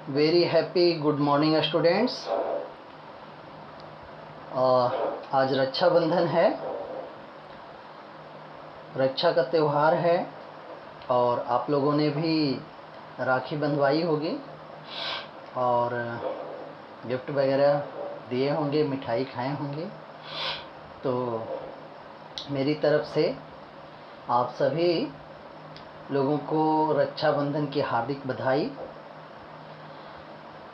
Very happy good morning students. आज रक्षाबंधन है, रक्षा का त्यौहार है और आप लोगों ने भी राखी बंधवाई होगी और गिफ्ट वगैरह दिए होंगे, मिठाई खाए होंगे। तो मेरी तरफ से आप सभी लोगों को रक्षाबंधन की हार्दिक बधाई।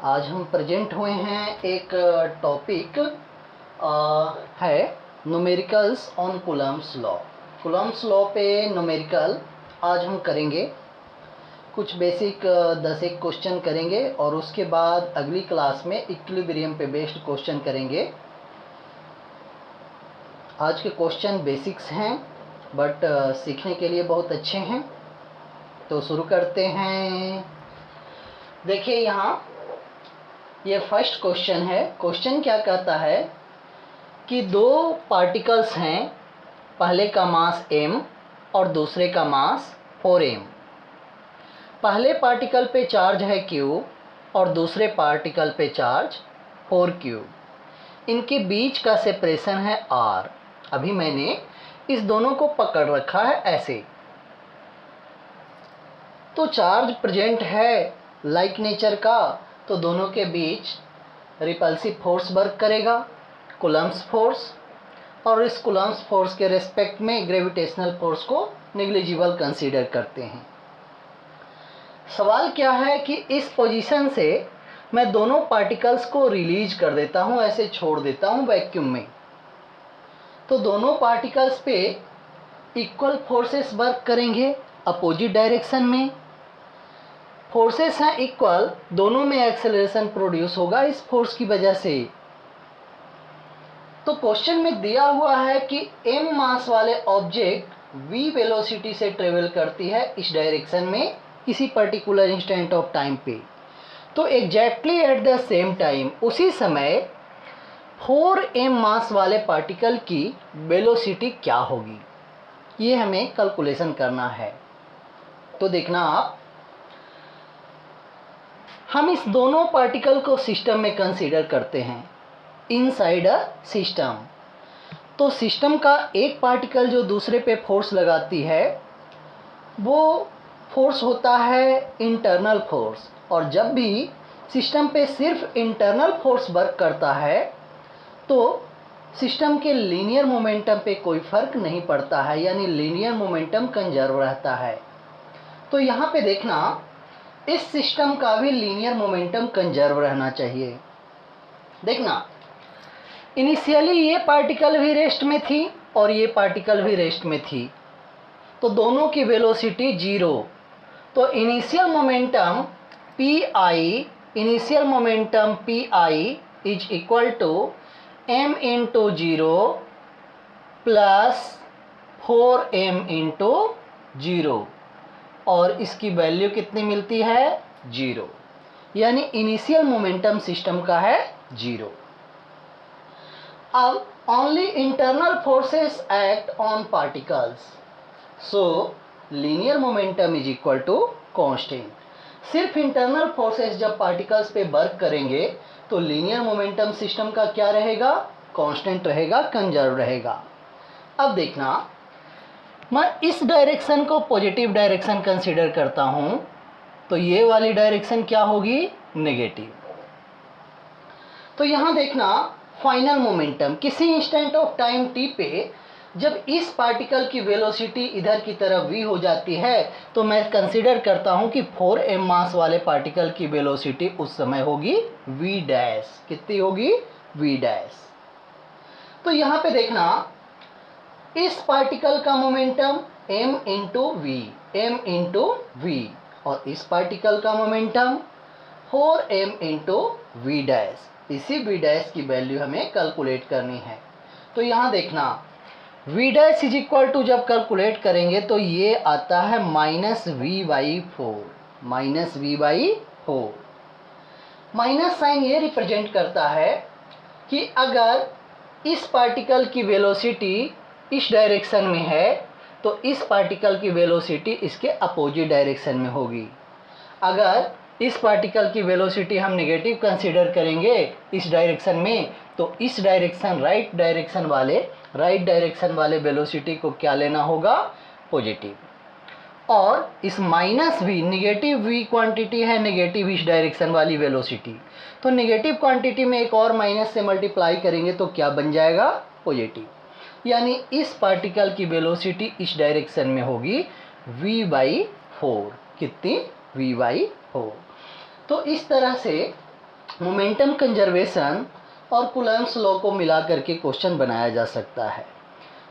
आज हम प्रेजेंट हुए हैं, एक टॉपिक है numericals on Coulomb's law. Coulomb's law पे न्यूमेरिकल आज हम करेंगे। कुछ बेसिक 10 एक क्वेश्चन करेंगे और उसके बाद अगली क्लास में इक्विलिब्रियम पे बेस्ड क्वेश्चन करेंगे। आज के क्वेश्चन बेसिक्स हैं बट सीखने के लिए बहुत अच्छे हैं। तो शुरू करते हैं। देखिए यहाँ ये फर्स्ट क्वेश्चन है। क्वेश्चन क्या कहता है कि दो पार्टिकल्स हैं, पहले का मास m और दूसरे का मास 4m। पहले पार्टिकल पे चार्ज है q और दूसरे पार्टिकल पे चार्ज 4q। इनके बीच का सेपरेशन है r। अभी मैंने इस दोनों को पकड़ रखा है ऐसे। तो चार्ज प्रेजेंट है लाइक नेचर का, तो दोनों के बीच रिपल्सिव फोर्स वर्क करेगा, कूलम्ब्स फोर्स। और इस कूलम्ब्स फोर्स के रेस्पेक्ट में ग्रेविटेशनल फोर्स को नेग्लिजिबल कंसीडर करते हैं। सवाल क्या है कि इस पोजीशन से मैं दोनों पार्टिकल्स को रिलीज कर देता हूं, ऐसे छोड़ देता हूं वैक्यूम में, तो दोनों पार्टिकल्स पे इक्वल फोर्सेस वर्क करेंगे अपोजिट डायरेक्शन में। फोर्सेस हैं इक्वल, दोनों में एक्सेलरेशन प्रोड्यूस होगा इस फोर्स की वजह से। तो क्वेश्चन में दिया हुआ है कि m मास वाले ऑब्जेक्ट v वेलोसिटी से ट्रेवल करती है इस डायरेक्शन में किसी पर्टिकुलर इंस्टेंट ऑफ टाइम पे। तो exactly at the same time, उसी समय 4m मास वाले पार्टिकल की वेलोसिटी क्या होगी, ये हमें कैलकुलेशन करना है। तो देखना आप, हम इस दोनों पार्टिकल को सिस्टम में कंसीडर करते हैं, इनसाइड अ सिस्टम। तो सिस्टम का एक पार्टिकल जो दूसरे पे फोर्स लगाती है वो फोर्स होता है इंटरनल फोर्स। और जब भी सिस्टम पे सिर्फ इंटरनल फोर्स वर्क करता है तो सिस्टम के लीनियर मोमेंटम पे कोई फर्क नहीं पड़ता है, यानी लीनियर मोमेंटम कंजर्व रहता है। तो यहाँ पे देखना, इस सिस्टम का भी लीनियर मोमेंटम कंजर्व रहना चाहिए। देखना, इनिशियली ये पार्टिकल भी रेस्ट में थी और ये पार्टिकल भी रेस्ट में थी, तो दोनों की वेलोसिटी 0। तो initial momentum P is equal to m into 0 plus 4m into 0, और इसकी वैल्यू कितनी मिलती है, 0। यानी इनिशियल मोमेंटम सिस्टम का है 0। अब only internal forces act on particles, so linear momentum is equal to constant. सिर्फ इंटरनल फोर्सेस जब पार्टिकल्स पे वर्क करेंगे तो लीनियर मोमेंटम सिस्टम का क्या रहेगा, कांस्टेंट रहेगा, कंजर्व रहेगा। अब देखना, मैं इस डायरेक्शन को पॉजिटिव डायरेक्शन कंसीडर करता हूं, तो ये वाली डायरेक्शन क्या होगी, नेगेटिव। तो यहां देखना, फाइनल मोमेंटम किसी इंस्टेंट ऑफ टाइम t पे जब इस पार्टिकल की वेलोसिटी इधर की तरफ v हो जाती है तो मैं कंसीडर करता हूं कि 4m मास वाले पार्टिकल की वेलोसिटी उस समय होगी v डैश। कितनी होगी, v डैश। तो यहां पे देखना, इस पार्टिकल का मोमेंटम m इंटू v और इस पार्टिकल का momentum 4m into v dash. इसी v डैश की वैल्यू हमें कैलकुलेट करनी है। तो यहाँ देखना, v dash is equal to जब कैलकुलेट करेंगे तो ये आता है -v/4। माइनस साइन ये रिप्रेजेंट करता है कि अगर इस पार्टिकल की वेलोसिटी इस डायरेक्शन में है तो इस पार्टिकल की वेलोसिटी इसके अपोजिट डायरेक्शन में होगी। अगर इस पार्टिकल की वेलोसिटी हम नेगेटिव कंसीडर करेंगे इस डायरेक्शन में, तो इस डायरेक्शन राइट डायरेक्शन वाले वेलोसिटी को क्या लेना होगा, पॉजिटिव। और इस minus V, negative V quantity है नेगेटिव इस डायरेक्शन वाली वेलोसिटी, तो नेगेटिव क्वांटिटी में एक और माइनस से मल्टीप्लाई करेंगे तो क्या बन जाएगा, पॉजिटिव। यानी इस पार्टिकल की वेलोसिटी इस डायरेक्शन में होगी v/4। कितनी, v/4। तो इस तरह से मोमेंटम कंजर्वेशन और कूलम्ब्स लॉ को मिला करके क्वेश्चन बनाया जा सकता है।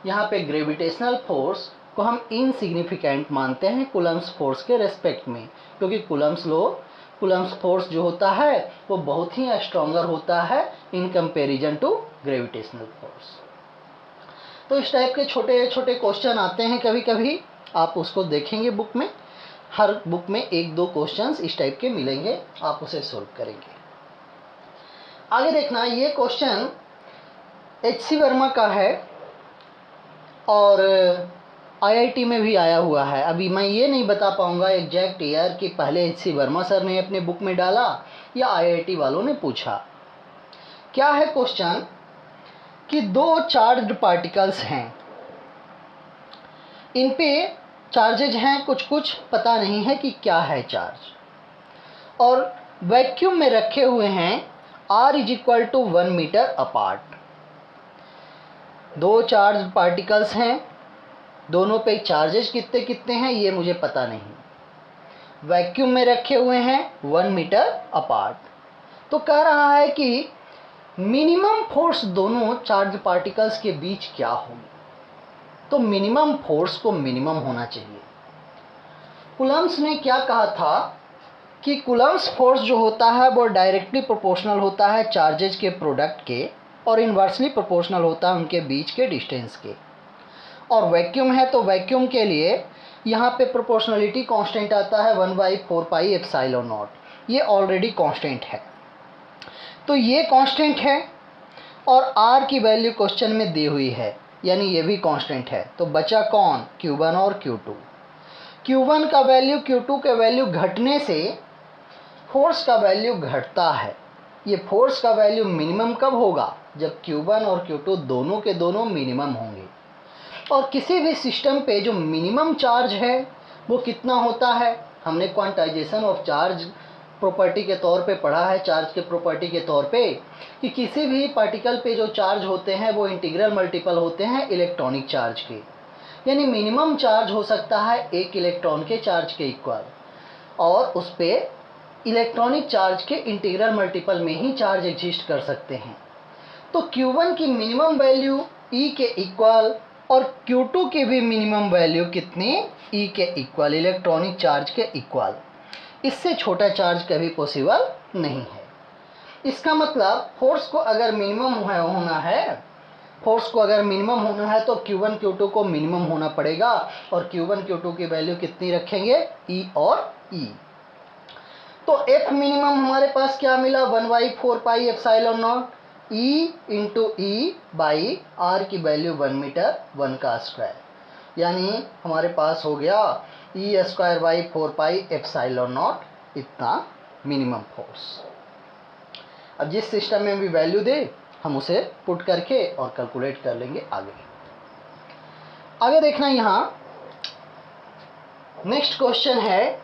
यहाँ पे ग्रेविटेशनल फोर्स को हम इनसिग्निफिकेंट मानते हैं कूलम्ब्स फोर्स के रेस्पेक्ट में, क्योंकि कूलम्ब्स फोर्स जो होता है वो बहुत ही स्ट्रॉन्गर होता है in comparison to gravitational force. तो इस टाइप के छोटे छोटे क्वेश्चन आते हैं कभी कभी, आप उसको देखेंगे बुक में, हर बुक में एक दो क्वेश्चंस इस टाइप के मिलेंगे, आप उसे सोल्व करेंगे। आगे देखना, ये क्वेश्चन H.C. वर्मा का है और IIT में भी आया हुआ है। अभी मैं ये नहीं बता पाऊंगा एग्जैक्ट ईयर कि पहले H.C. वर्मा सर ने अपने बुक में डाला या IIT वालों ने पूछा। क्या है क्वेश्चन कि दो चार्ज्ड पार्टिकल्स हैं, इन पे चार्जेज हैं, कुछ कुछ पता नहीं है कि क्या है चार्ज, और वैक्यूम में रखे हुए हैं r = 1 मीटर अपार्ट। दो चार्ज पार्टिकल्स हैं, दोनों पे चार्जेज कितने कितने हैं ये मुझे पता नहीं, वैक्यूम में रखे हुए हैं 1 मीटर अपार्ट। तो कह रहा है कि मिनिमम फोर्स दोनों चार्ज पार्टिकल्स के बीच क्या होगी, तो मिनिमम फोर्स को मिनिमम होना चाहिए। कूलम्ब्स ने क्या कहा था कि कूलम्ब्स फोर्स जो होता है वो डायरेक्टली प्रोपोर्शनल होता है चार्जेज के प्रोडक्ट के, और इन्वर्सली प्रोपोर्शनल होता है उनके बीच के डिस्टेंस के। और वैक्यूम है तो वैक्यूम के लिए यहाँ पे प्रोपोर्शनलिटी कांस्टेंट आता है 1/4πε0, ये ऑलरेडी कांस्टेंट है, तो ये कांस्टेंट है और r की वैल्यू क्वेश्चन में दी हुई है, यानी ये भी कांस्टेंट है। तो बचा कौन, Q1 और Q2। Q1 का वैल्यू Q2 के वैल्यू घटने से फोर्स का वैल्यू घटता है। ये फोर्स का वैल्यू मिनिमम कब होगा, जब Q1 और Q2 दोनों के दोनों मिनिमम होंगे। और किसी भी सिस्टम पे जो मिनिमम चार्ज है वो कितना होता है, हमने क्वांटाइजेशन ऑफ चार्ज प्रॉपर्टी के तौर पे पढ़ा है, चार्ज के प्रॉपर्टी के तौर पे, कि किसी भी पार्टिकल पे जो चार्ज होते हैं वो इंटीग्रल मल्टीपल होते हैं इलेक्ट्रॉनिक चार्ज के। यानी मिनिमम चार्ज हो सकता है एक इलेक्ट्रॉन के चार्ज के इक्वल, और उस पर इलेक्ट्रॉनिक चार्ज के इंटीग्रल मल्टीपल में ही चार्ज एग्जिस्ट कर सकते हैं। तो Q1 की मिनिमम वैल्यू E के इक्वल और Q2 की भी मिनिमम वैल्यू कितनी, E के इक्वल, इलेक्ट्रॉनिक चार्ज के इक्वल। इससे छोटा चार्ज कभी पॉसिबल नहीं है। इसका मतलब फोर्स को अगर मिनिमम होना है तो Q1 Q2 को मिनिमम होना पड़ेगा, और Q1 Q2 की वैल्यू कितनी रखेंगे, E और E। तो F मिनिमम हमारे पास क्या मिला, 1/4πε0 E × E/r की वैल्यू 1 मीटर 1 का स्क्वायर, यानी हमारे पास हो गया E²/4πε0 इतना मिनिमम फोर्स। अब जिस सिस्टम में भी वैल्यू दे हम उसे पुट करके और कैलकुलेट कर लेंगे। आगे देखना, यहाँ नेक्स्ट क्वेश्चन है,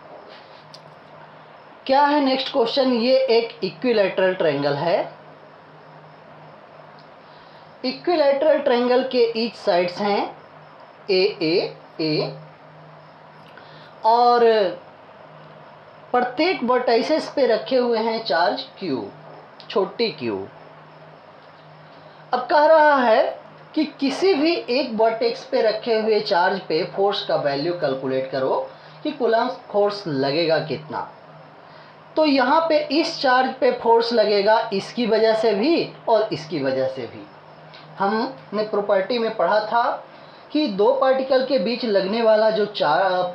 क्या है नेक्स्ट क्वेश्चन, ये एक इक्विलैटरल ट्रायंगल है। इक्विलैटरल ट्रायंगल के ईच साइड्स हैं A और प्रत्येक वर्टाइसेस पे रखे हुए हैं चार्ज Q, छोटी q। अब कह रहा है कि किसी भी एक वर्टेक्स पे रखे हुए चार्ज पे फोर्स का वैल्यू कैलकुलेट करो कि कूलम्ब फोर्स लगेगा कितना। तो यहाँ पे इस चार्ज पे फोर्स लगेगा इसकी वजह से भी और इसकी वजह से भी। हमने प्रॉपर्टी में पढ़ा था कि दो पार्टिकल के बीच लगने वाला जो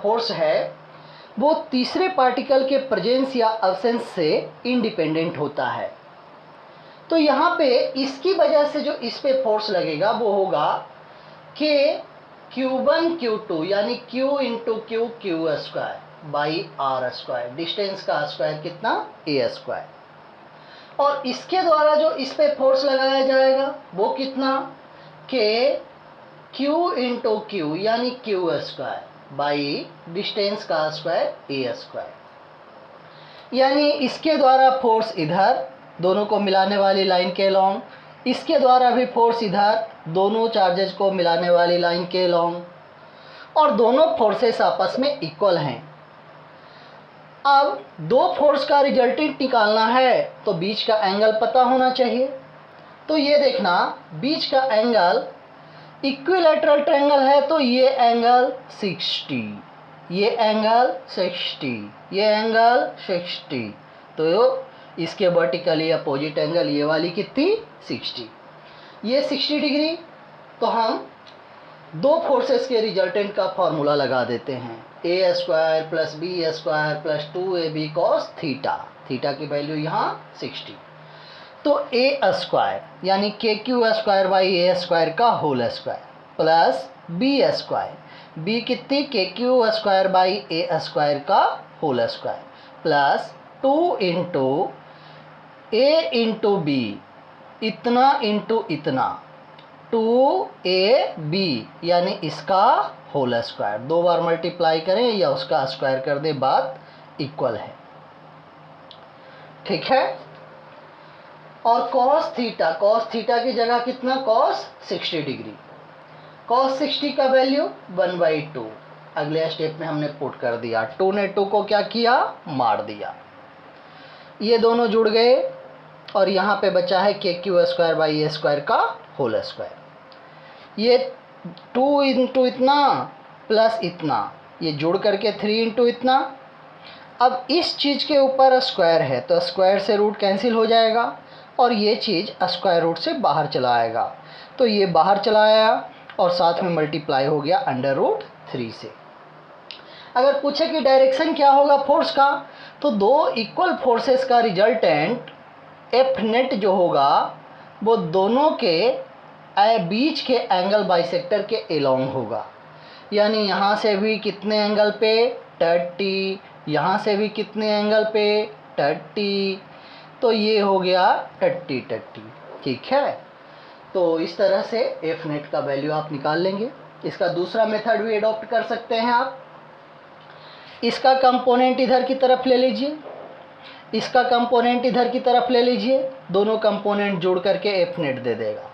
फोर्स है वो तीसरे पार्टिकल के प्रेजेंस या अब्सेंस से इंडिपेंडेंट होता है। तो यहाँ पे इसकी वजह से जो इस पे फोर्स लगेगा वो होगा कि Q1 Q2 यानी Q × Q Q², by R square, distance का स्क्वायर कितना, ए स्क्वायर। और इसके द्वारा जो इस पे फोर्स लगाया जाएगा वो कितना, के क्यू इंटू क्यू यानी क्यू स्क्वायर बाई डिस्टेंस का स्क्वायर ए स्क्वायर। यानी इसके द्वारा फोर्स इधर दोनों को मिलाने वाली लाइन के लॉन्ग, इसके द्वारा भी फोर्स इधर दोनों चार्जेस को मिलाने वाली लाइन के लॉन्ग, और दोनों फोर्सेस आपस में इक्वल हैं। अब दो फोर्स का रिजल्टेंट निकालना है तो बीच का एंगल पता होना चाहिए। तो ये देखना, बीच का एंगल इक्विलैटरल ट्रायंगल है तो ये एंगल 60, ये एंगल 60, ये एंगल 60, तो इसके वर्टिकली अपोजिट एंगल ये वाली कितनी, 60, ये 60 डिग्री। तो हम दो फोर्सेस के रिजल्टेंट का फॉर्मूला लगा देते हैं, A square plus B square plus 2ab cos theta, theta की वैल्यू यहाँ 60। तो ए स्क्वायर यानी K Q square by A square का whole square plus B square, B कितनी, K Q square by A square का whole square plus 2 into A into B, इतना into इतना, 2ab यानी इसका होल स्क्वायर, दो बार multiply करें या उसका स्क्वायर कर दें, बात इक्वल है, ठीक है। और cos थीटा की जगह कितना, cos 60 डिग्री, cos 60 का वैल्यू 1/2, अगले स्टेप में हमने पुट कर दिया, 2 ने 2 को क्या किया, मार दिया, ये दोनों जुड़ गए और यहाँ पे बचा है के Q square by A square का होल स्क्वायर। ये 2 इंटू इतना प्लस इतना, ये जुड़ करके 3 इंटू इतना। अब इस चीज़ के ऊपर स्क्वायर है तो स्क्वायर से रूट कैंसिल हो जाएगा और ये चीज़ स्क्वायर रूट से बाहर चला आएगा, तो ये बाहर चला आया और साथ में मल्टीप्लाई हो गया √3 से। अगर पूछे कि डायरेक्शन क्या होगा फोर्स का, तो दो इक्वल फोर्सेस का रिजल्टेंट एफ नेट जो होगा वो दोनों के बीच के एंगल बाइसेक्टर के एलोंग होगा। यानी यहाँ से भी कितने एंगल पे, 30, यहाँ से भी कितने एंगल पे, 30, तो ये हो गया 30, ठीक है। तो इस तरह से एफ नेट का वैल्यू आप निकाल लेंगे। इसका दूसरा मेथड भी अडॉप्ट कर सकते हैं आप, इसका कंपोनेंट इधर की तरफ ले लीजिए, इसका कंपोनेंट इधर की तरफ ले लीजिए, दोनों कंपोनेंट जोड़ करके एफ नेट दे देगा,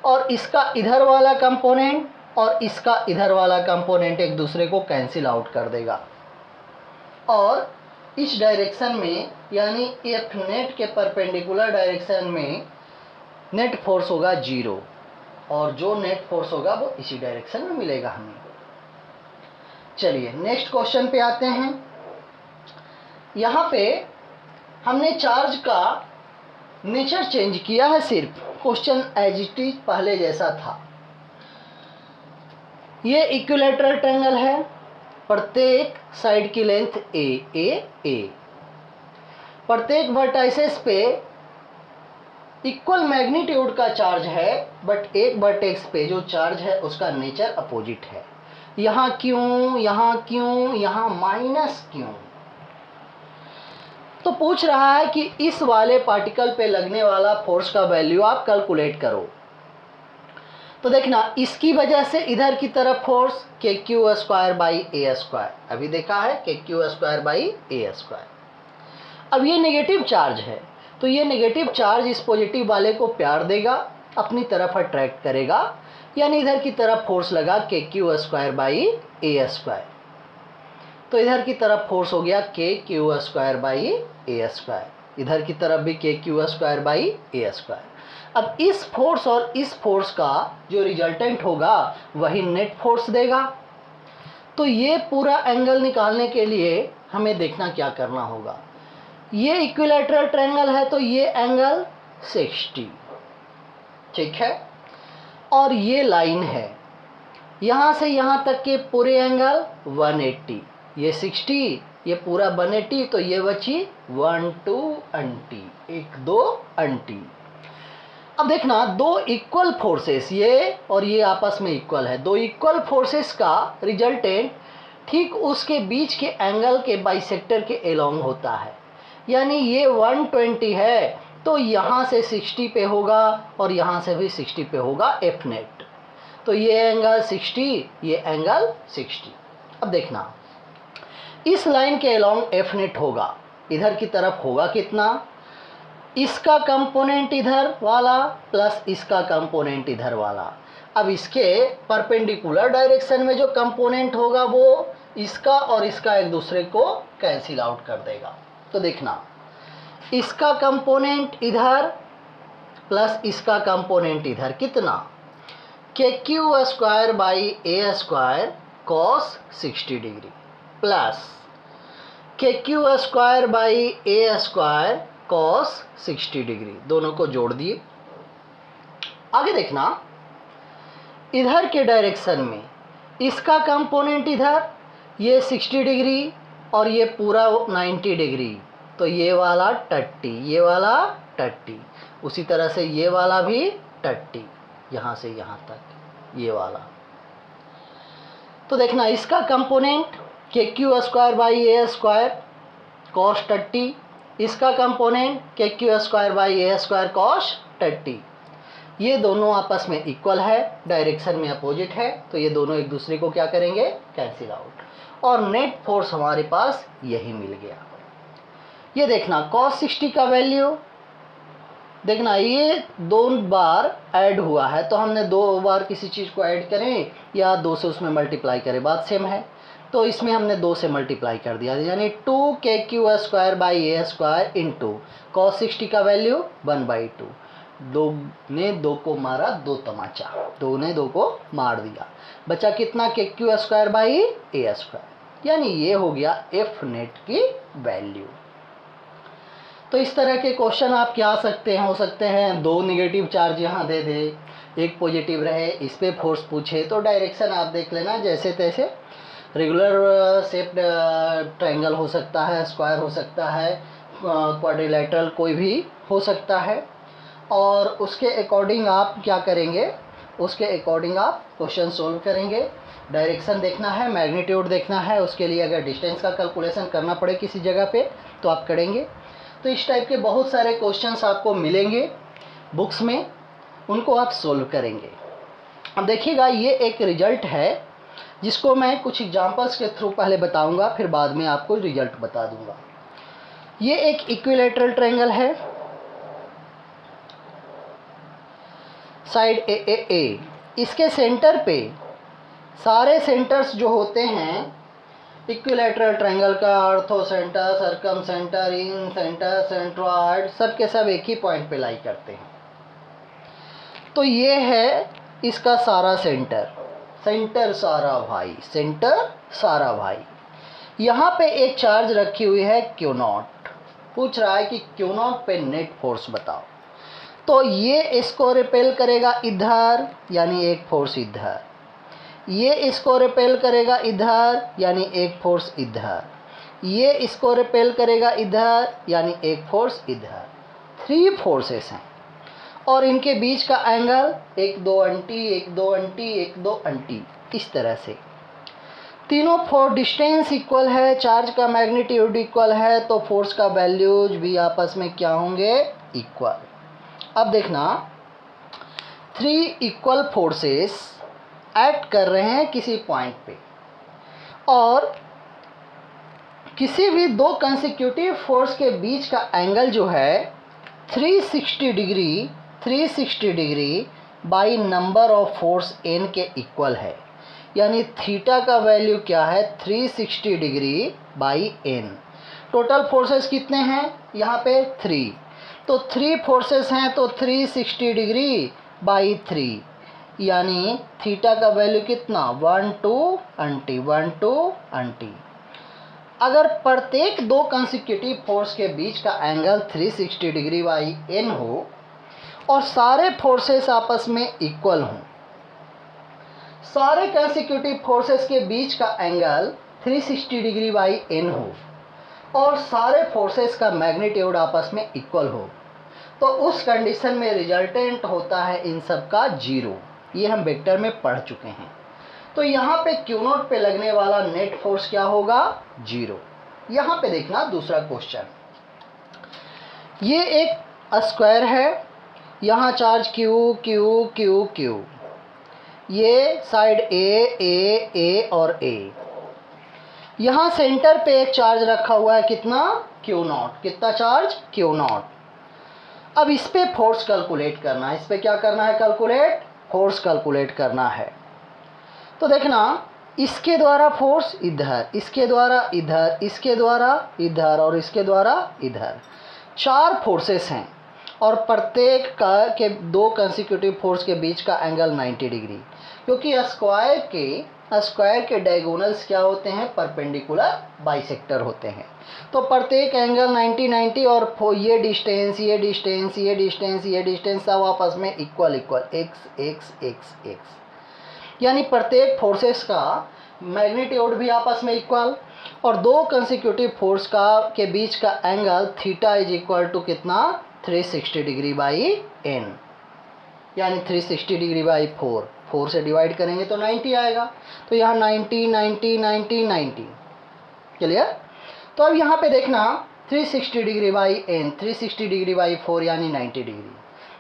और इसका इधर वाला कंपोनेंट और इसका इधर वाला कंपोनेंट एक दूसरे को कैंसिल आउट कर देगा, और इस डायरेक्शन में यानी एफ नेट के परपेंडिकुलर डायरेक्शन में नेट फोर्स होगा 0, और जो नेट फोर्स होगा वो इसी डायरेक्शन में मिलेगा हमें। चलिए नेक्स्ट क्वेश्चन पे आते हैं। यहाँ पे हमने चार्ज का नेचर चेंज किया है, सिर्फ क्वेश्चन एज इट इज पहले जैसा था। ये इक्विलैटरल ट्रायंगल है, प्रत्येक साइड की लेंथ ए, प्रत्येक वर्टाइसेस पे इक्वल मैग्नीट्यूड का चार्ज है, बट एक वर्टेक्स पे जो चार्ज है उसका नेचर अपोजिट है। यहाँ क्यों, यहाँ क्यों, यहाँ माइनस क्यों? तो पूछ रहा है कि इस वाले पार्टिकल पे लगने वाला फोर्स का वैल्यू आप कैलकुलेट करो। तो देखना, इसकी वजह से इधर की तरफ फोर्स के Q square by A square, अभी देखा है के Q square by A square. अब ये नेगेटिव चार्ज है तो ये नेगेटिव चार्ज इस पॉजिटिव वाले को प्यार देगा, अपनी तरफ अट्रैक्ट करेगा, यानी इधर की तरफ फोर्स लगा के Q square by A square. तो इधर की तरफ फोर्स हो गया के Q square by A square, इधर की तरफ भी के Q square by A square. अब इस फोर्स और इस फोर्स का जो रिजल्टेंट होगा वही नेट फोर्स देगा। तो ये पूरा एंगल निकालने के लिए हमें देखना क्या करना होगा। ये इक्विलैटरल ट्रायंगल है तो ये एंगल 60, ठीक है, और ये लाइन है, यहाँ से यहाँ तक के पूरे एंगल 180, ये 60, ये पूरा 180, तो ये बची 1 2 अंटी, 1 2 अंटी। अब देखना, दो इक्वल फोर्सेस, ये और ये आपस में इक्वल है, दो इक्वल फोर्सेस का रिजल्टेंट ठीक उसके बीच के एंगल के बाइसेक्टर के एलोंग होता है। यानी ये 120 है तो यहाँ से 60 पे होगा और यहाँ से भी 60 पे होगा एफ नेट। तो ये एंगल 60, ये एंगल 60। अब देखना इस लाइन के अलोंग एफ नेट होगा, इधर की तरफ होगा कितना, इसका कंपोनेंट इधर वाला प्लस इसका कंपोनेंट इधर वाला। अब इसके परपेंडिकुलर डायरेक्शन में जो कंपोनेंट होगा वो इसका और इसका एक दूसरे को कैंसिल आउट कर देगा। तो देखना इसका कंपोनेंट इधर प्लस इसका कंपोनेंट इधर कितना, K Q square by A square cos 60 degree plus K Q square by A square cos 60 degree, दोनों को जोड़ दिए। आगे देखना इधर के डायरेक्शन में इसका कंपोनेंट इधर ये 60 डिग्री और ये पूरा 90 डिग्री, तो ये वाला 30, ये वाला 30, उसी तरह से ये वाला भी 30, यहाँ से यहाँ तक ये वाला। तो देखना इसका कंपोनेंट के Q square by A square cos 30, इसका कंपोनेंट के Q square by A square cos 30। ये दोनों आपस में इक्वल है, डायरेक्शन में अपोजिट है, तो ये दोनों एक दूसरे को क्या करेंगे, कैंसिल आउट, और नेट फोर्स हमारे पास यही मिल गया। ये देखना cos 60 का वैल्यू देखना, ये 2 बार ऐड हुआ है तो हमने 2 बार किसी चीज़ को ऐड करें या 2 से उसमें मल्टीप्लाई करें, बात सेम है। तो इसमें हमने 2 से मल्टीप्लाई कर दिया, यानी 2 के Q square by A square into cos 60 का वैल्यू 1/2। 2 ने 2 को मारा 2 तमाचा, 2 ने 2 को मार दिया, बचा कितना, K Q square by A square, यानी ये हो गया एफ नेट की वैल्यू। तो इस तरह के क्वेश्चन आप क्या सकते हैं, हो सकते हैं 2 नेगेटिव चार्ज यहाँ दे दे, एक पॉजिटिव रहे, इस पे फोर्स पूछे, तो डायरेक्शन आप देख लेना जैसे तैसे। रेगुलर शेप ट्रायंगल हो सकता है, स्क्वायर हो सकता है, क्वाड्रिलेटरल कोई भी हो सकता है, और उसके अकॉर्डिंग आप क्या करेंगे, उसके अकॉर्डिंग आप क्वेश्चन सोल्व करेंगे। डायरेक्शन देखना है, मैग्नीट्यूड देखना है, उसके लिए अगर डिस्टेंस का कैलकुलेशन करना पड़े किसी जगह पे तो आप करेंगे। तो इस टाइप के बहुत सारे क्वेश्चंस आपको मिलेंगे बुक्स में, उनको आप सोल्व करेंगे। अब देखिएगा ये एक रिजल्ट है जिसको मैं कुछ एग्जांपल्स के थ्रू पहले बताऊंगा, फिर बाद में आपको रिजल्ट बता दूंगा। ये एक इक्विलैटरल ट्रायंगल है, साइड ए, इसके सेंटर पे सारे सेंटर्स जो होते हैं इक्विलैटरल ट्रायंगल का, ऑर्थो सेंटर, सर्कम सेंटर, इन सेंटर, सेंट्रॉइड, सब के सब एक ही पॉइंट पे लाई करते हैं। तो ये है इसका सारा सेंटर, सेंटर सारा भाई, सेंटर सारा भाई। यहाँ पे एक चार्ज रखी हुई है Q0, पूछ रहा है कि Q0 पे नेट फोर्स बताओ। तो ये इसको रिपेल करेगा इधर, यानी एक फोर्स इधर, ये इसको रिपेल करेगा इधर, यानी एक फोर्स इधर, ये इसको रिपेल करेगा इधर, यानी एक फोर्स इधर। 3 फोर्सेस हैं और इनके बीच का एंगल 1 2 अंटी, 1 2 अंटी, 1 2 अंटी, इस तरह से। तीनों फोर्स डिस्टेंस इक्वल है, चार्ज का मैग्नीट्यूड इक्वल है, तो फोर्स का वैल्यूज भी आपस में क्या होंगे, इक्वल। अब देखना 3 इक्वल फोर्सेस एक्ट कर रहे हैं किसी पॉइंट पे, और किसी भी 2 कंसेक्यूटिव फोर्स के बीच का एंगल जो है 360 degree by number of force n के इक्वल है। यानी थीटा का वैल्यू क्या है, 360 degree by n। Total forces कितने हैं यहाँ पे, 3, तो 3 फोर्सेस हैं तो 360 डिग्री बाई 3, यानी थीटा का वैल्यू कितना, 1 2 अंटी, 1 2 अंटी। अगर प्रत्येक 2 कंसेक्यूटिव फोर्स के बीच का एंगल 360 डिग्री बाई n हो और सारे फोर्सेस आपस में इक्वल हों, सारे कंसेक्यूटिव फोर्सेस के बीच का एंगल 360 डिग्री बाई n हो और सारे फोर्सेस का मैग्नीट्यूड आपस में इक्वल हो, तो उस कंडीशन में रिजल्टेंट होता है इन सब का 0। ये हम वेक्टर में पढ़ चुके हैं। तो यहाँ पे क्यू नॉट पे लगने वाला नेट फोर्स क्या होगा? 0। यहाँ पे देखना दूसरा क्वेश्चन, ये एक स्क्वायर है, यहाँ charge Q Q Q Q, ये साइड ए और ए, यहाँ सेंटर पे एक चार्ज रखा हुआ है, कितना? Q not. कितना चार्ज? Q not. अब इस पे फोर्स कैलकुलेट करना है, इस पे क्या करना है? कैलकुलेट, फोर्स कैलकुलेट करना है। तो देखना, इसके द्वारा फोर्स इधर, इसके द्वारा इधर, इसके द्वारा इधर और इसके द्वारा इधर, 4 फोर्सेस हैं और प्रत्येक का के 2 कंसेक्यूटिव फोर्स के बीच का एंगल 90 डिग्री, क्योंकि स्क्वायर के डायगोनल्स क्या होते हैं? परपेंडिकुलर बाइसेक्टर होते हैं। तो प्रत्येक एंगल 90 90 और ये डिस्टेंस सब आपस में इक्वल x, यानी प्रत्येक फोर्सेस का मैग्नीट्यूड भी आपस में इक्वल और 2 कंसेक्यूटिव फोर्स के बीच का angle theta is equal to कितना? 360 डिग्री बाई n, यानी 360 डिग्री बाई 4 से डिवाइड करेंगे तो 90 आएगा। तो यहाँ 90 क्लियर? तो अब यहाँ पे देखना 360 degree by n, 360 degree by 4 यानी 90 डिग्री।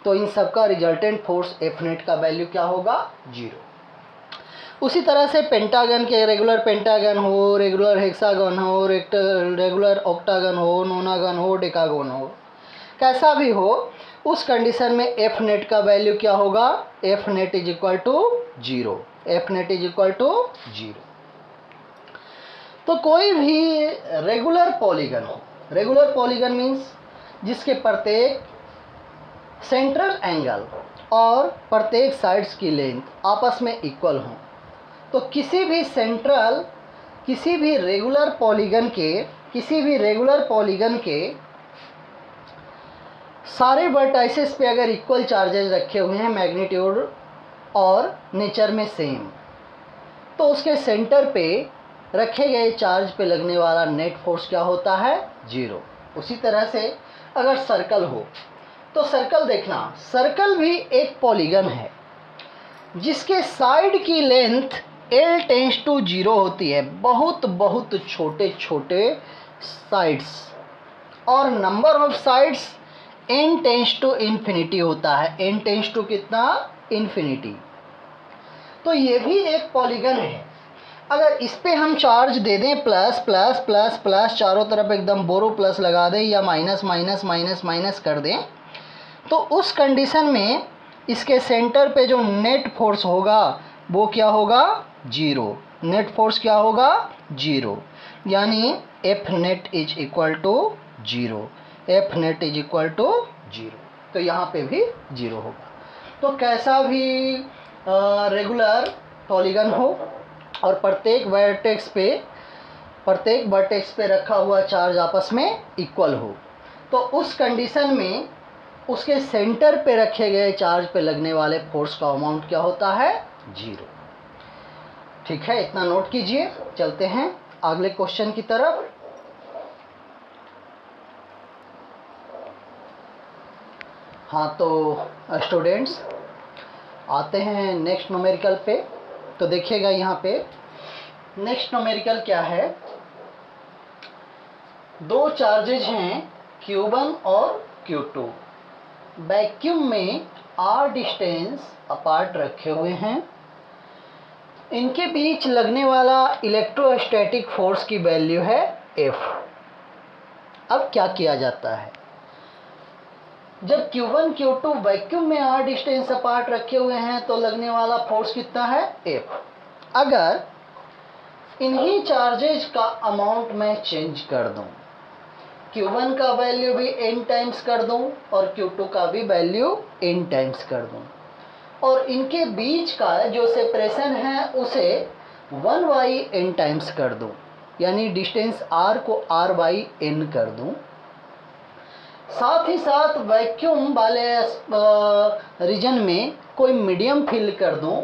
तो इन सब का रिजल्टेंट फोर्स एफ नेट का वैल्यू क्या होगा? 0। उसी तरह से पेंटागन के, रेगुलर पेंटागन हो, रेगुलर हेक्सागन हो, रेगुलर ऑक्टागन हो, नोनागन हो, डेकागन हो, कैसा भी हो, उस कंडीशन में एफ नेट का वैल्यू क्या होगा? F net is equal to 0। F net is equal to 0। तो कोई भी रेगुलर पॉलीगन हो, रेगुलर पॉलीगन मीन्स जिसके प्रत्येक सेंट्रल एंगल और प्रत्येक साइड्स की लेंथ आपस में इक्वल हों, तो किसी भी रेगुलर पॉलीगन के सारे वर्टाइसेस पे अगर इक्वल चार्जेस रखे हुए हैं, मैग्नीट्यूड और नेचर में सेम, तो उसके सेंटर पे रखे गए चार्ज पे लगने वाला नेट फोर्स क्या होता है? 0। उसी तरह से अगर सर्कल हो, तो सर्कल देखना, सर्कल भी एक पॉलीगन है जिसके साइड की लेंथ L टेंस टू 0 होती है, बहुत छोटे साइड्स, और number of sides n tends to infinity होता है। n टेंस टू कितना? इन्फिनिटी। तो ये भी एक पॉलीगन है। अगर इस पे हम चार्ज दे दें प्लस प्लस प्लस प्लस, चारों तरफ एकदम बोरो प्लस लगा दें या माइनस माइनस माइनस माइनस कर दें, तो उस कंडीशन में इसके सेंटर पे जो नेट फोर्स होगा वो क्या होगा? 0। नेट फोर्स क्या होगा? 0, यानी F net is equal to 0। F net is equal to 0। तो यहाँ पे भी 0 होगा। तो कैसा भी रेगुलर पॉलीगन हो और प्रत्येक वर्टेक्स पे रखा हुआ चार्ज आपस में इक्वल हो, तो उस कंडीशन में उसके सेंटर पे रखे गए चार्ज पे लगने वाले फोर्स का अमाउंट क्या होता है? 0। ठीक है, इतना नोट कीजिए। चलते हैं अगले क्वेश्चन की तरफ। हाँ, तो स्टूडेंट्स आते हैं नेक्स्ट न्यूमेरिकल पे। तो देखिएगा यहाँ पे नेक्स्ट न्यूमेरिकल क्या है? 2 चार्जेज हैं Q1 और Q2, वैक्यूम में r डिस्टेंस अपार्ट रखे हुए हैं। इनके बीच लगने वाला इलेक्ट्रोस्टैटिक फोर्स की वैल्यू है F। अब क्या किया जाता है? जब Q1 Q2 वैक्यूम में r डिस्टेंस अपार्ट रखे हुए हैं तो लगने वाला फोर्स कितना है? F। अगर इन्हीं चार्जेज का अमाउंट मैं चेंज कर दूं, Q1 का वैल्यू भी n टाइम्स कर दूं और Q2 का भी वैल्यू n टाइम्स कर दूं, और इनके बीच का जो सेपरेशन है उसे 1/n टाइम्स कर दूं, यानी डिस्टेंस r को r/n कर दूं। साथ ही साथ वैक्यूम वाले रीजन में कोई मीडियम फिल कर दूं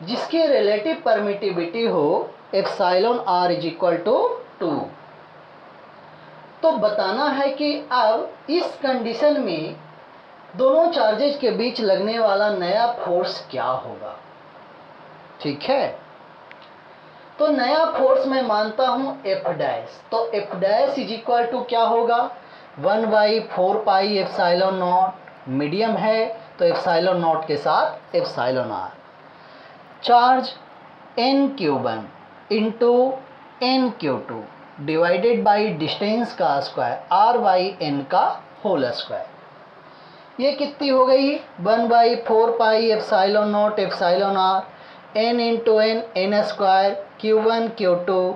जिसकी रिलेटिव परमिटिविटी हो epsilon r is equal to 2। तो बताना है कि अब इस कंडीशन में दोनों चार्जेज के बीच लगने वाला नया फोर्स क्या होगा। ठीक है, तो नया फोर्स मैं मानता हूं एफ डैश, तो F dash is equal to क्या होगा 1/4πε0, मीडियम है तो एप्सिलॉन नॉट के साथ epsilon R. Charge n⁴ into n⁴ divided by distance का स्क्वायर r/n का होल स्क्वायर। ये कितनी हो गई 1/4πε0 epsilon R n into n n square q1 q2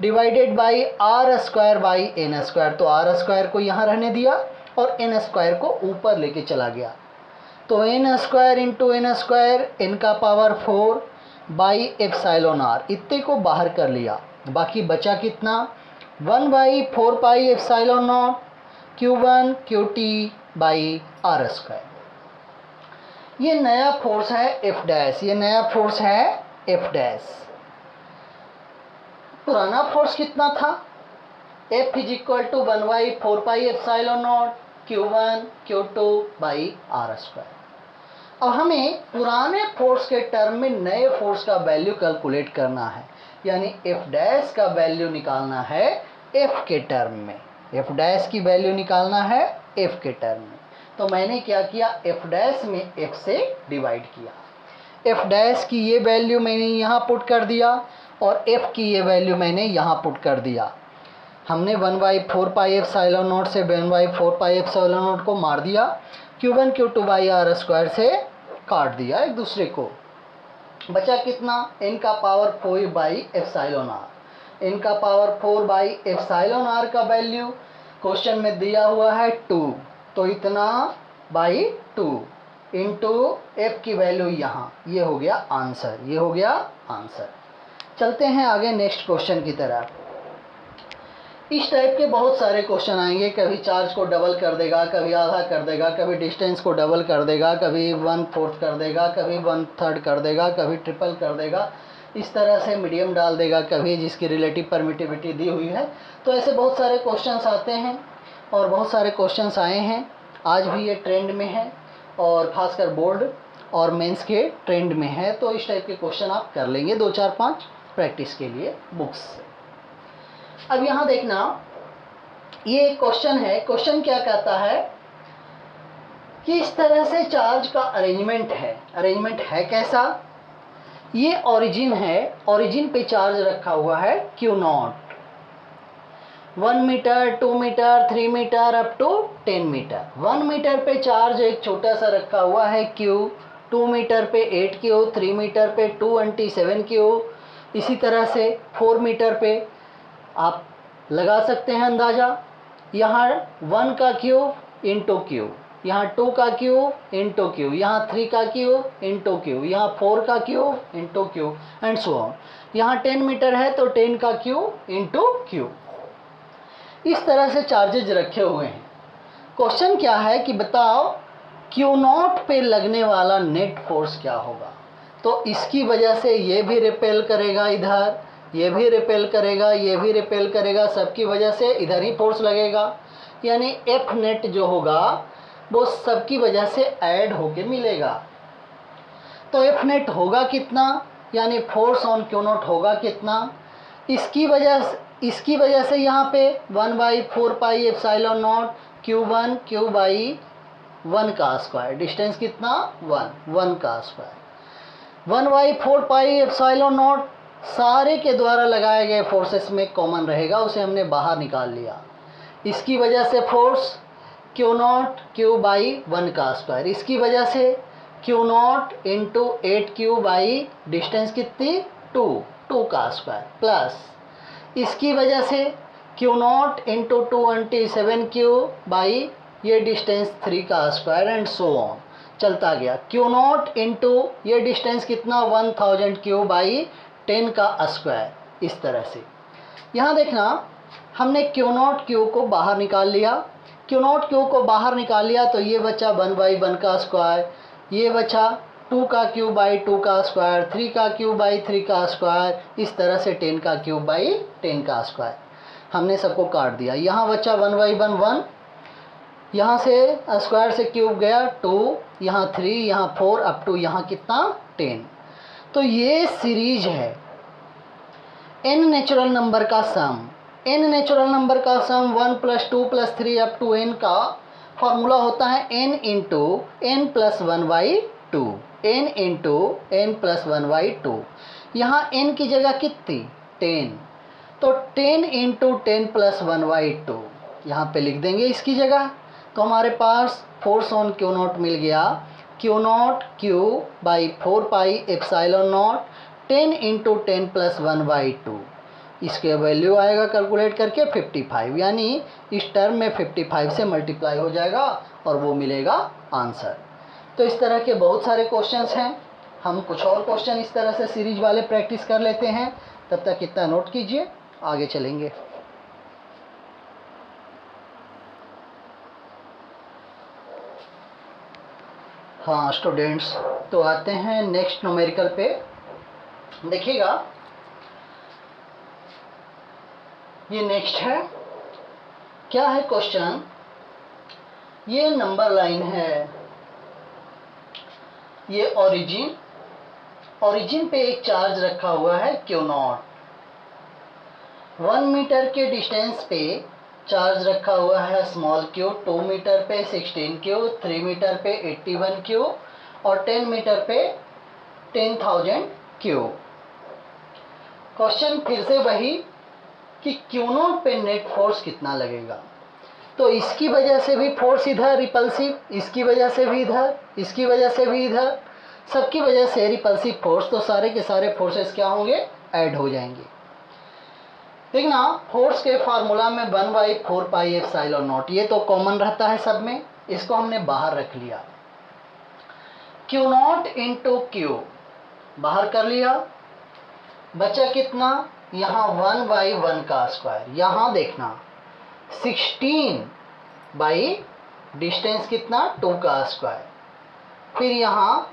divided by r square by n square. तो r square को यहाँ रहने दिया और n स्क्वायर को ऊपर लेके चला गया, तो n square into n square n का पावर 4 बाई एप्सिलॉन आर, इतने को बाहर कर लिया, बाकी बचा कितना 1/4πε0 q1 qt by r square. ये नया फोर्स है एफ डैश, ये नया फोर्स है एफ डैश। पुराना फोर्स कितना था F is equal to 1/4πε0 q1 q2 by r square. अब हमें पुराने फोर्स के टर्म में नए फोर्स का वैल्यू कैलकुलेट करना है, यानी एफ डैश का वैल्यू निकालना है एफ के टर्म में, एफ डैश की वैल्यू निकालना है एफ के टर्म में। तो मैंने क्या किया एफ डैश में एफ से डिवाइड किया, एफ डैश की ये वैल्यू मैंने यहाँ पुट कर दिया और एफ की ये वैल्यू मैंने यहाँ पुट कर दिया। हमने 1/4πε0 से 1/4πε0 को मार दिया, q1 q2 by r square से काट दिया एक दूसरे को, बचा कितना n का power 4 by epsilon R. n का पावर 4 बाई एप्सिलॉन आर का वैल्यू क्वेश्चन में दिया हुआ है 2, तो इतना बाई 2 इंटू एफ की वैल्यू यहाँ, ये हो गया आंसर, ये हो गया आंसर। चलते हैं आगे नेक्स्ट क्वेश्चन की तरफ। इस टाइप के बहुत सारे क्वेश्चन आएंगे, कभी चार्ज को डबल कर देगा, कभी आधा कर देगा, कभी डिस्टेंस को डबल कर देगा, कभी 1/4 कर देगा, कभी 1/3 कर देगा, कभी ट्रिपल कर देगा, इस तरह से मीडियम डाल देगा, कभी जिसकी रिलेटिव परमिटिविटी दी हुई है। तो ऐसे बहुत सारे क्वेश्चंस आते हैं और बहुत सारे क्वेश्चंस आए हैं, आज भी ये ट्रेंड में है और खासकर बोर्ड और मेंस के ट्रेंड में है। तो इस टाइप के क्वेश्चन आप कर लेंगे 2 4 5 प्रैक्टिस के लिए बुक्स से। अब यहाँ देखना, ये क्वेश्चन है, क्वेश्चन क्या कहता है कि इस तरह से चार्ज का अरेंजमेंट है। अरेंजमेंट है कैसा, ये ओरिजिन है, ओरिजिन पे चार्ज रखा हुआ है Q0, 1 metre 2 metre 3 metre up to 10 metre. 1 metre पे चार्ज एक छोटा सा रखा हुआ है Q, 2 मीटर पे 8Q, 3 मीटर पे 227Q, इसी तरह से 4 मीटर पे आप लगा सकते हैं अंदाज़ा, यहाँ 1 का क्यूब इंटू क्यू, यहाँ 2 का क्यूब इंटू क्यू, यहाँ 3 का क्यूब इंटू क्यू, यहाँ 4 का cube into Q and so on. यहाँ 10 मीटर है तो 10 का क्यूब इंटू क्यू, इस तरह से चार्जेज रखे हुए हैं। क्वेश्चन क्या है कि बताओ Q0 पे लगने वाला नेट फोर्स क्या होगा। तो इसकी वजह से ये भी रिपेल करेगा इधर, ये भी रिपेल करेगा, ये भी रिपेल करेगा, सबकी वजह से इधर ही फोर्स लगेगा, यानी एफ नेट जो होगा वो सबकी वजह से ऐड होके मिलेगा। तो एफ नेट होगा कितना, यानी फोर्स ऑन Q0 होगा कितना, इसकी वजह से यहाँ पे 1/4πε0 Q1 Q बाई 1 का स्क्वायर, डिस्टेंस कितना 1 का स्क्वायर, 1/4πε0 सारे के द्वारा लगाए गए फोर्सेस में कॉमन रहेगा, उसे हमने बाहर निकाल लिया। इसकी वजह से फोर्स Q0 Q बाई 1 का स्क्वायर, इसकी वजह से Q0 into 8Q by distance कितनी 2 का स्क्वायर, प्लस इसकी वजह से Q0 इंटू 227Q बाई ये डिस्टेंस 3 का स्क्वायर एंड सो ऑन चलता गया। Q0 इंटू ये डिस्टेंस कितना 1000Q बाई 10 का स्क्वायर, इस तरह से। यहाँ देखना, हमने Q0 Q को बाहर निकाल लिया, Q0 Q को बाहर निकाल लिया तो ये बचा 1/1 का स्क्वायर, ये बचा 2 का क्यूब बाई 2 का स्क्वायर, 3 का क्यूब बाई 3 का स्क्वायर, इस तरह से 10 का क्यूब बाई 10 का स्क्वायर। हमने सबको काट दिया, यहाँ बचा 1/1 1, यहाँ से स्क्वायर से क्यूब गया 2, यहाँ 3, यहाँ 4 अप टू यहाँ कितना 10। तो ये सीरीज है, n नेचुरल नंबर का सम, n नेचुरल नंबर का सम 1 + 2 + 3 अप टू n का फॉर्मूला होता है n into n + 1/2, n into n + 1/2। यहाँ n की जगह कितनी 10, तो 10 इंटू 10 + 1/2 यहाँ पे लिख देंगे इसकी जगह। तो हमारे पास फोर्स ऑन क्यू नॉट मिल गया, क्यू नॉट Q/4πε0 10 इंटू 10 + 1/2। इसके वैल्यू आएगा कैलकुलेट करके 55, यानी इस टर्म में 55 से मल्टीप्लाई हो जाएगा और वो मिलेगा आंसर। तो इस तरह के बहुत सारे क्वेश्चंस हैं। हम कुछ और क्वेश्चन इस तरह से सीरीज वाले प्रैक्टिस कर लेते हैं। तब तक इतना नोट कीजिए, आगे चलेंगे। हाँ स्टूडेंट्स, तो आते हैं नेक्स्ट न्यूमेरिकल पे। देखिएगा ये नेक्स्ट है, क्या है क्वेश्चन, ये नंबर लाइन है, ये ओरिजिन पे एक चार्ज रखा हुआ है Q0। 1 मीटर के डिस्टेंस पे चार्ज रखा हुआ है स्मॉल q, 2 मीटर पे 16q, 3 मीटर पे 81q और 10 मीटर पे 10,000 q। क्वेश्चन फिर से वही कि Q0 पे नेट फोर्स कितना लगेगा। तो इसकी वजह से भी फोर्स इधर रिपल्सिव, इसकी वजह से भी इधर, इसकी वजह से भी इधर, सबकी वजह से रिपल्सिव फोर्स। तो सारे के सारे फोर्सेस क्या होंगे, ऐड हो जाएंगे। देखना फोर्स के फार्मूला में 1/4πε0, ये तो कॉमन रहता है सब में, इसको हमने बाहर रख लिया। Q0 इंटू Q बाहर कर लिया, बचा कितना, यहाँ 1/1 का स्क्वायर। यहाँ देखना 16 बाई डिस्टेंस कितना 2 का स्क्वायर, फिर यहाँ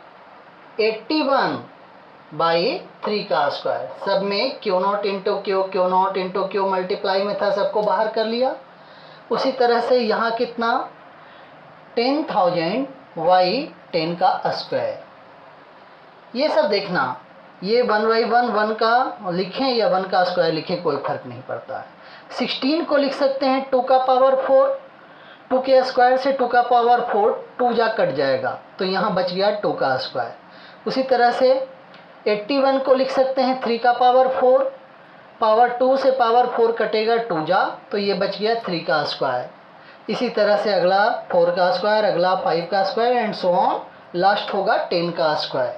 81/3 का स्क्वायर। सब में Q0 इंटू Q मल्टीप्लाई में था, सबको बाहर कर लिया। उसी तरह से यहाँ कितना 10,000/10 का स्क्वायर। ये सब देखना, ये 1/1 1 का लिखें या 1 का स्क्वायर लिखें कोई फर्क नहीं पड़ता है। 16 को लिख सकते हैं 2 का पावर 4, 2 के स्क्वायर से 2 का पावर 4, 2 जा कट जाएगा तो यहाँ बच गया 2 का स्क्वायर। उसी तरह से 81 को लिख सकते हैं 3 का पावर 4, पावर 2 से पावर 4 कटेगा 2 जा, तो ये बच गया 3 का स्क्वायर। इसी तरह से अगला 4 का स्क्वायर, अगला 5 का square and so on, last होगा 10 का स्क्वायर।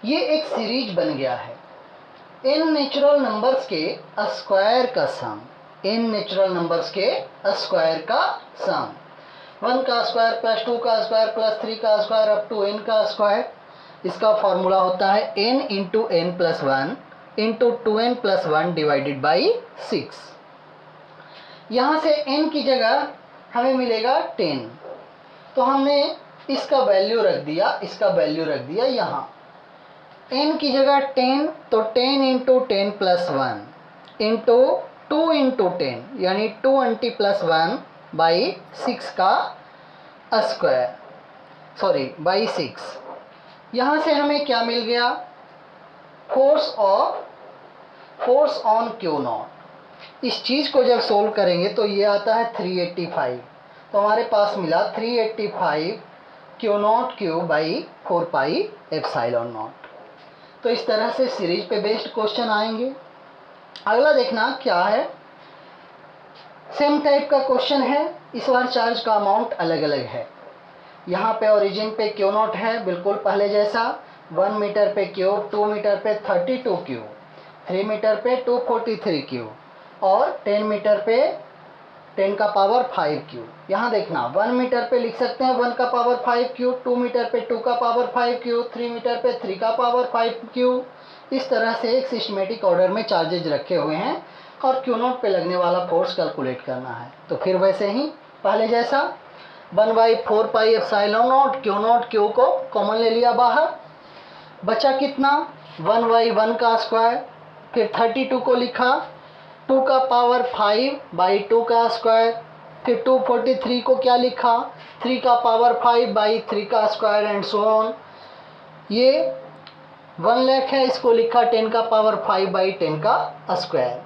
ये एक सीरीज बन गया है n नेचुरल नंबर्स के स्क्वायर का सम, n नेचुरल नंबर्स के स्क्वायर का सम, 1 का स्क्वायर प्लस 2 का स्क्वायर प्लस 3 का स्क्वायर अप टू n का स्क्वायर। इसका फॉर्मूला होता है n into n plus 1 into 2n plus 1 divided by 6। यहाँ से n की जगह हमें मिलेगा 10, तो हमने इसका वैल्यू रख दिया, इसका वैल्यू रख दिया यहाँ n की जगह 10, तो 10 इंटू 10 प्लस 1 इंटू 2 इंटू 10 यानी 2 प्लस 1 बाई 6 का स्क्वायर, सॉरी बाई 6। यहाँ से हमें क्या मिल गया, फोर्स ऑन Q0। इस चीज़ को जब सोल्व करेंगे तो ये आता है 385, तो हमारे पास मिला 385 Q0 Q बाई 4πε0। तो इस तरह से सीरीज पे बेस्ड क्वेश्चन आएंगे। अगला देखना क्या है, सेम टाइप का क्वेश्चन है, इस बार चार्ज का अमाउंट अलग अलग है। यहाँ पे ओरिजिन पे Q0 है बिल्कुल पहले जैसा, 1 मीटर पे Q, 2 मीटर पे 32Q, 3 मीटर पे 243Q और 10 मीटर पे 10 का पावर 5Q। यहाँ देखना 1 मीटर पे लिख सकते हैं 1 का पावर 5Q, 2 मीटर पे 2 का पावर 5Q, 3 मीटर पे 3 का पावर 5Q। इस तरह से एक सिस्टमेटिक ऑर्डर में चार्जेज रखे हुए हैं और Q0 पे लगने वाला फोर्स कैलकुलेट करना है। तो फिर वैसे ही पहले जैसा 1/4πε0, Q0 Q को कॉमन ले लिया बाहर, बचा कितना 1/1 का स्क्वायर, फिर 32 को लिखा, 2 का पावर 5/2 का स्क्वायर, फिर 243 को क्या लिखा, 3 का पावर 5/3 का स्क्वायर एंड सो ऑन। ये 1 लाख है, इसको लिखा 10 का पावर 5/10 का स्क्वायर।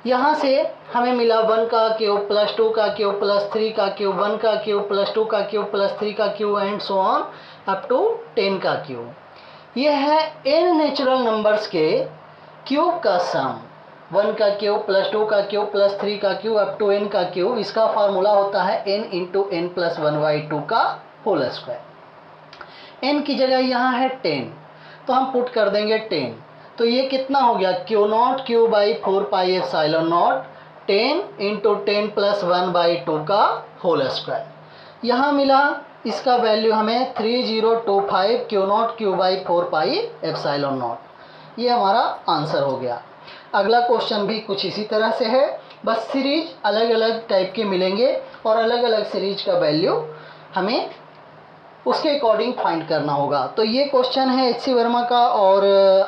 यहाँ से हमें मिला 1 का क्यूब प्लस 2 का क्यूब प्लस 3 का क्यूब, 1 का क्यूब प्लस 2 का क्यूब प्लस 3 का cube and so on up to 10 का क्यूब। यह है n नेचुरल नंबर्स के क्यूब का सम। 1 का क्यूब प्लस 2 का क्यूब प्लस 3 का क्यूब अप टू n का क्यूब, इसका फार्मूला होता है n इंटू n प्लस 1/2 का होल स्क्वायर। n की जगह यहाँ है 10, तो हम पुट कर देंगे 10। तो ये कितना हो गया, Q naught Q by 4πε0 10 into 10 plus 1/2 का होल स्क्वायर। यहाँ मिला इसका वैल्यू हमें 3025 क्यू नॉट क्यू बाई 4πε0। ये हमारा आंसर हो गया। अगला क्वेश्चन भी कुछ इसी तरह से है, बस सीरीज अलग अलग टाइप के मिलेंगे और अलग अलग सीरीज का वैल्यू हमें उसके अकॉर्डिंग फाइंड करना होगा। तो ये क्वेश्चन है HC वर्मा का और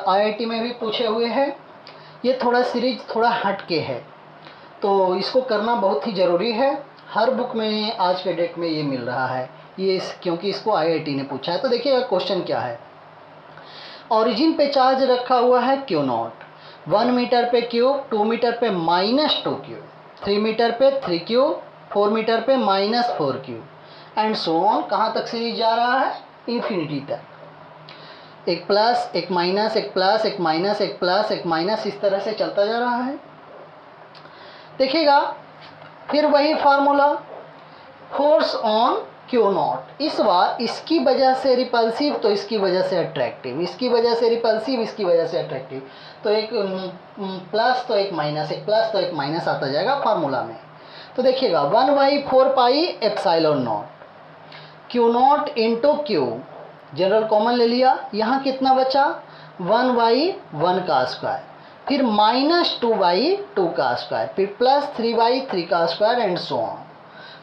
IIT में भी पूछे हुए हैं। ये थोड़ा सीरीज थोड़ा हट के है, तो इसको करना बहुत ही ज़रूरी है। हर बुक में आज के डेट में ये मिल रहा है, क्योंकि इसको IIT ने पूछा है। तो देखिएगा क्वेश्चन क्या है। ओरिजिन पे चार्ज रखा हुआ है क्यू नॉट, 1 मीटर पे क्यूब, 2 मीटर पे -2 क्यूब, 3 मीटर पे 3 क्यूब, 4 मीटर पे -4 क्यूब एंड सो ऑन। कहाँ तक सीरीज जा रहा है, इन्फिनिटी तक। एक प्लस एक माइनस, एक प्लस एक माइनस, एक प्लस एक माइनस, इस तरह से चलता जा रहा है। देखिएगा फिर वही formula, force on Q not. इस बार इसकी वजह से रिपल्सिव तो इसकी वजह से अट्रैक्टिव, इसकी वजह से रिपल्सिव इसकी वजह से अट्रैक्टिव। तो एक प्लस तो एक माइनस, एक प्लस तो एक माइनस आता जाएगा फार्मूला में। तो देखिएगा 1/4πε0 Q naught into Q, general common ले लिया। यहाँ कितना बचा, 1/1 का स्क्वायर, फिर -2/2 का स्क्वायर, फिर प्लस 3/3 का स्क्वायर एंड सो ऑन।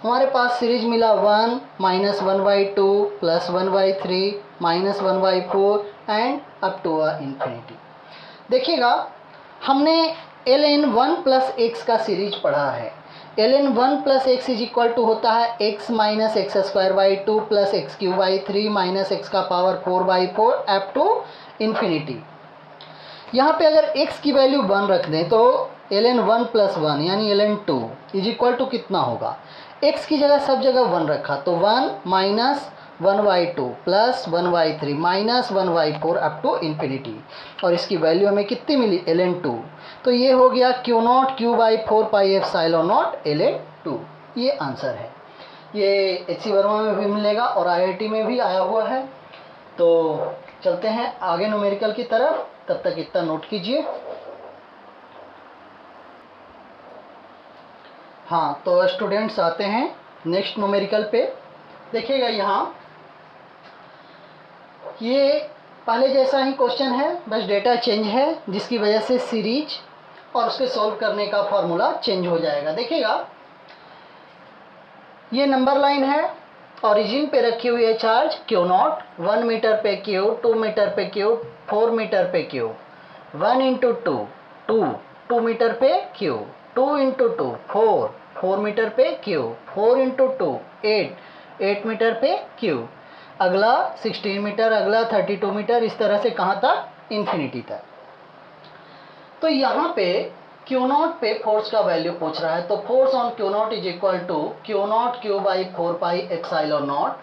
हमारे पास सीरीज मिला 1 -1/2 plus 1/3 -1/4 and up to infinity. देखिएगा हमने ln1 प्लस x का सीरीज पढ़ा है। ln1 plus x is equal to होता है x minus x² 2 plus x³ 3 minus x का पावर 4/4 अप टू इन्फिनिटी। यहाँ पे अगर x की वैल्यू 1 रख दें तो ln1 प्लस 1 यानी ln2 इज इक्वल टू कितना होगा, x की जगह सब जगह 1 रखा तो 1 minus 1/2 plus 1/3 minus 1/4 up to infinity. और इसकी वैल्यू हमें कितनी मिली, ln2। तो ये हो गया Q naught Q by 4πε0 ln2। ये आंसर है। ये HC वर्मा में भी मिलेगा और IIT में भी आया हुआ है। तो चलते हैं आगे न्यूमेरिकल की तरफ, तब तक इतना नोट कीजिए। हाँ, तो स्टूडेंट्स आते हैं नेक्स्ट न्यूमेरिकल पे। देखिएगा यहाँ ये पहले जैसा ही क्वेश्चन है, बस डेटा चेंज है जिसकी वजह से सीरीज और उसके सॉल्व करने का फॉर्मूला चेंज हो जाएगा। देखिएगा ये नंबर लाइन है, ओरिजिन पे रखी हुई है चार्ज क्यू नॉट, 1 मीटर पे क्यूब, 2 मीटर पे क्यूब, 4 मीटर पे क्यूब, 1 इंटू 2 मीटर पे क्यूब, 2 इंटू 2 4 मीटर पे क्यूब, 4 इंटू 2 8 मीटर पे क्यूब, अगला 16 मीटर, अगला 32 मीटर, इस तरह से कहाँ तक, इन्फिनिटी तक। तो यहाँ पे क्यू नॉट पे फोर्स का वैल्यू पूछ रहा है, तो force on Q naught is equal to Q naught Q by 4πε0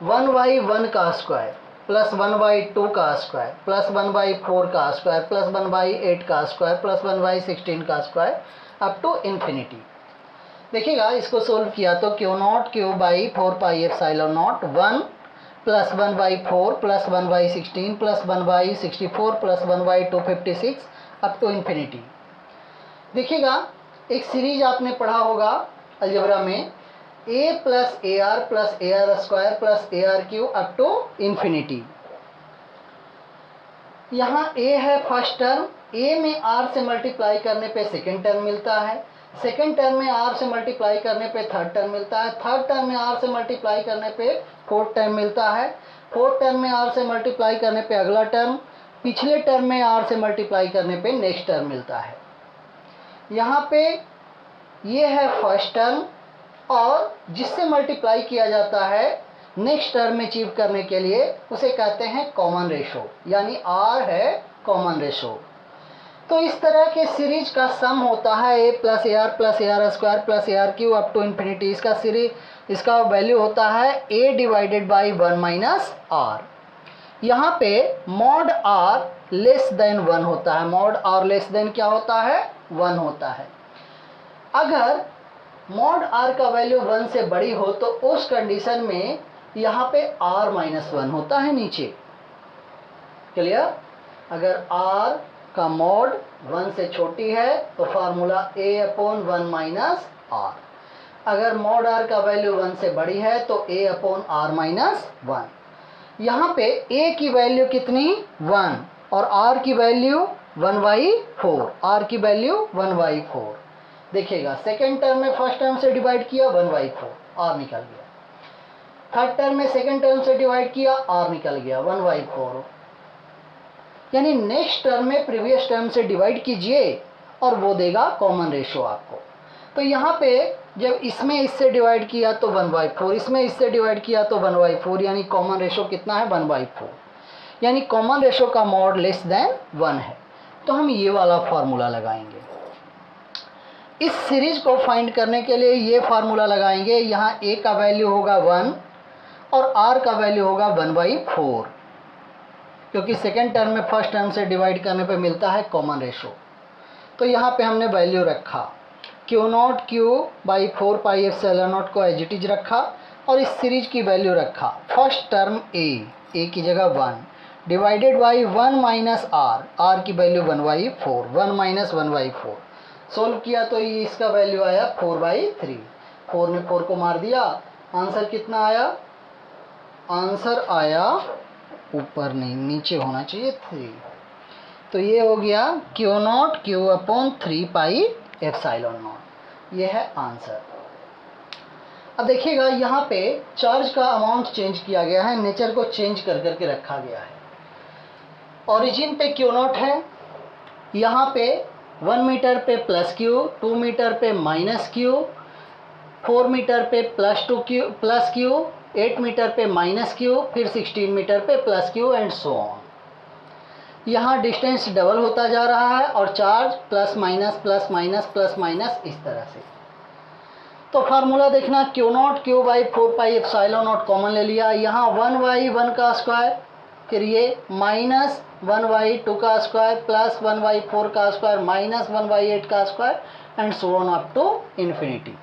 1/1 का स्क्वायर प्लस 1/2 का स्क्वायर प्लस 1/4 का स्क्वायर प्लस 1/8 का स्क्वायर प्लस 1/16 का स्क्वायर अप टू इन्फिनिटी। देखिएगा इसको सोल्व किया तो Q naught Q by 4πε0 1 plus 1/4 plus 1/16 plus 1/64 plus 1/256 up to infinity. देखिएगा एक सीरीज आपने पढ़ा होगा अलजेब्रा में, a plus AR plus AR square plus AR cube up to infinity. यहाँ a है फर्स्ट टर्म, a में r से मल्टीप्लाई करने पे सेकेंड टर्म मिलता है, सेकेंड टर्म में r से मल्टीप्लाई करने पे थर्ड टर्म मिलता है, थर्ड टर्म में r से मल्टीप्लाई करने पे फोर्थ टर्म मिलता है, फोर्थ टर्म में r से मल्टीप्लाई करने पे अगला टर्म, पिछले टर्म में r से मल्टीप्लाई करने पे नेक्स्ट टर्म मिलता है। यहाँ पे ये है फर्स्ट टर्म और जिससे मल्टीप्लाई किया जाता है नेक्स्ट टर्म में अचीव करने के लिए उसे कहते हैं कॉमन रेशो, यानी R है कॉमन रेशो। तो इस तरह के सीरीज का सम होता है a plus A R plus A R square plus A R cube up to infinity. इसका वैल्यू होता है a divided by 1 minus R. यहाँ पे मॉड r लेस देन 1 होता है। मॉड r लेस देन क्या होता है? 1 होता है। अगर मॉड r का वैल्यू 1 से बड़ी हो तो उस कंडीशन में यहाँ पे r माइनस 1 होता है नीचे। क्लियर? अगर r का मॉड 1 से छोटी है तो formula a upon 1 minus r। अगर मॉड r का वैल्यू 1 से बड़ी है तो a अपॉन r माइनस 1। यहाँ पे a की वैल्यू कितनी? 1 और r की वैल्यू 1/4। r की वैल्यू 1/4। देखिएगा सेकेंड टर्म में फर्स्ट टर्म से डिवाइड किया 1/4, r निकल गया। थर्ड टर्म में सेकेंड टर्म से डिवाइड किया, r निकल गया 1/4। यानी नेक्स्ट टर्म में प्रीवियस टर्म से डिवाइड कीजिए और वो देगा कॉमन रेशो आपको। तो यहाँ पे जब इसमें इससे डिवाइड किया तो 1/4, इसमें इससे डिवाइड किया तो 1/4, यानी कॉमन रेशो कितना है? 1/4। यानी कॉमन रेशो का मॉड लेस देन 1 है। तो हम ये वाला फार्मूला लगाएंगे। इस सीरीज को फाइंड करने के लिए ये फार्मूला लगाएंगे। यहाँ a का वैल्यू होगा 1 और r का वैल्यू होगा 1/4, क्योंकि सेकेंड टर्म में फर्स्ट टर्म से डिवाइड करने पे मिलता है कॉमन रेशो। तो यहाँ पे हमने वैल्यू रखा Q0 Q/4 pi epsilon not को एज इट इज रखा और इस सीरीज की वैल्यू रखा। फर्स्ट टर्म a की जगह 1 डिवाइडेड बाई 1 माइनस r की वैल्यू 1/4, 1 माइनस 1/4। सोल्व किया तो ये इसका वैल्यू आया 4/3। 4 ने 4 को मार दिया। आंसर कितना आया? आंसर आया ऊपर नहीं नीचे होना चाहिए 3। तो ये हो गया Q0 Q/3 pi epsilon not. ये है आंसर। अब देखिएगा यहाँ पे चार्ज का अमाउंट चेंज किया गया है, नेचर को चेंज कर करके रखा गया है। ओरिजिन पे Q0 है, यहाँ पे 1 मीटर पे प्लस Q, 2 मीटर पे माइनस Q, 4 मीटर पे प्लस Q, 8 मीटर पे माइनस Q, फिर 16 मीटर पे plus Q and so on. यहाँ डिस्टेंस डबल होता जा रहा है और charge plus minus plus minus plus minus इस तरह से। तो फार्मूला देखना, Q0 Q/4 pi epsilon not common ले लिया। यहाँ 1/1 का स्क्वायर, फिर ये माइनस 1/2 का स्क्वायर प्लस 1/4 का स्क्वायर माइनस 1/8 का square and so on up to infinity.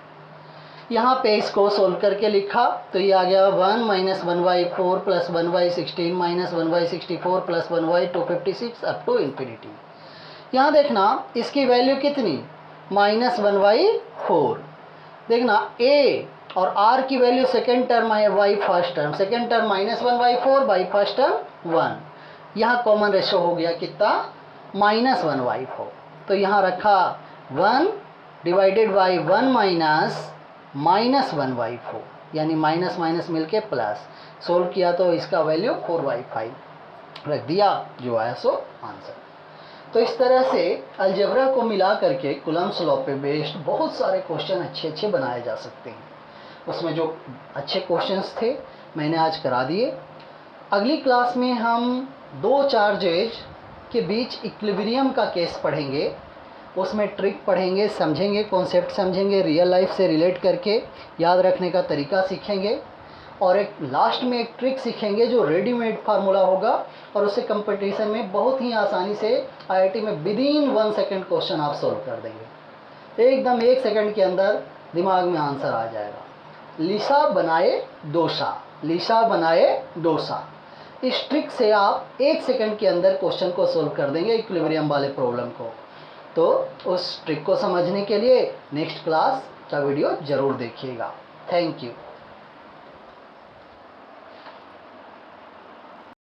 यहाँ पे इसको सोल्व करके लिखा तो ये आ गया 1 minus 1/4 plus 1/16 minus 1/64 plus 1/256 up to infinity. यहाँ देखना इसकी वैल्यू कितनी? माइनस 1/4। देखना a और r की वैल्यू सेकेंड टर्म है by first term. Second term minus 1/4 by first term 1। यहाँ कॉमन रेशो हो गया कितना? माइनस 1/4। तो यहाँ रखा 1 डिवाइडेड बाई 1 माइनस 1/4, यानी माइनस माइनस मिलके प्लस। सोल्व किया तो इसका वैल्यू 4/5 रख दिया, जो आया सो आंसर। तो इस तरह से अलजेब्रा को मिला करके कूलम्ब्स लॉ पे बेस्ड बहुत सारे क्वेश्चन अच्छे अच्छे बनाए जा सकते हैं। उसमें जो अच्छे क्वेश्चंस थे मैंने आज करा दिए। अगली क्लास में हम 2 चार्जेज के बीच इक्विलिब्रियम का केस पढ़ेंगे। उसमें ट्रिक पढ़ेंगे, समझेंगे, कॉन्सेप्ट समझेंगे, रियल लाइफ से रिलेट करके याद रखने का तरीका सीखेंगे और एक लास्ट में एक ट्रिक सीखेंगे जो रेडीमेड फार्मूला होगा और उसे कंपटीशन में बहुत ही आसानी से आईआईटी में विदिन 1 सेकेंड क्वेश्चन आप सोल्व कर देंगे। एकदम 1 सेकेंड के अंदर दिमाग में आंसर आ जाएगा। लिसा बनाए डोसा, लिसा बनाए डोसा। इस ट्रिक से आप 1 सेकेंड के अंदर क्वेश्चन को सोल्व कर देंगे इक्विलिब्रियम वाले प्रॉब्लम को। तो उस ट्रिक को समझने के लिए नेक्स्ट क्लास का वीडियो ज़रूर देखिएगा। Thank you.